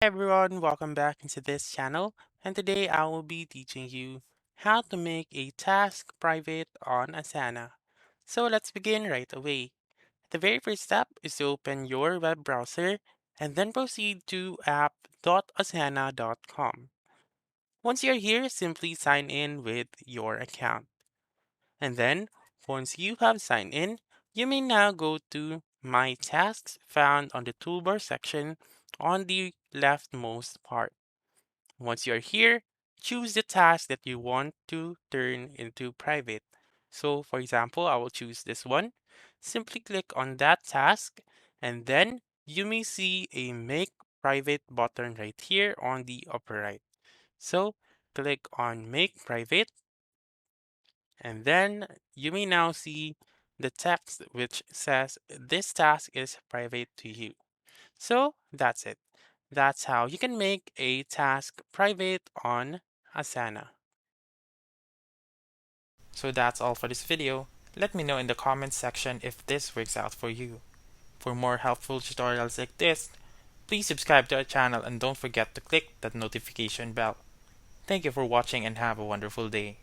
Hey everyone, welcome back into this channel, and today I will be teaching you how to make a task private on Asana. So let's begin right away. The very first step is to open your web browser and then proceed to app.asana.com. Once you're here, simply sign in with your account. And then, once you have signed in, you may now go to My Tasks found on the toolbar section on the leftmost part. Once you're here, choose the task that you want to turn into private. So, for example, I will choose this one. Simply click on that task, and then you may see a Make Private button right here on the upper right. So, click on Make Private, and then you may now see the text which says this task is private to you. So that's it. That's how you can make a task private on Asana. So that's all for this video. Let me know in the comments section if this works out for you. For more helpful tutorials like this, please subscribe to our channel and don't forget to click that notification bell. Thank you for watching and have a wonderful day.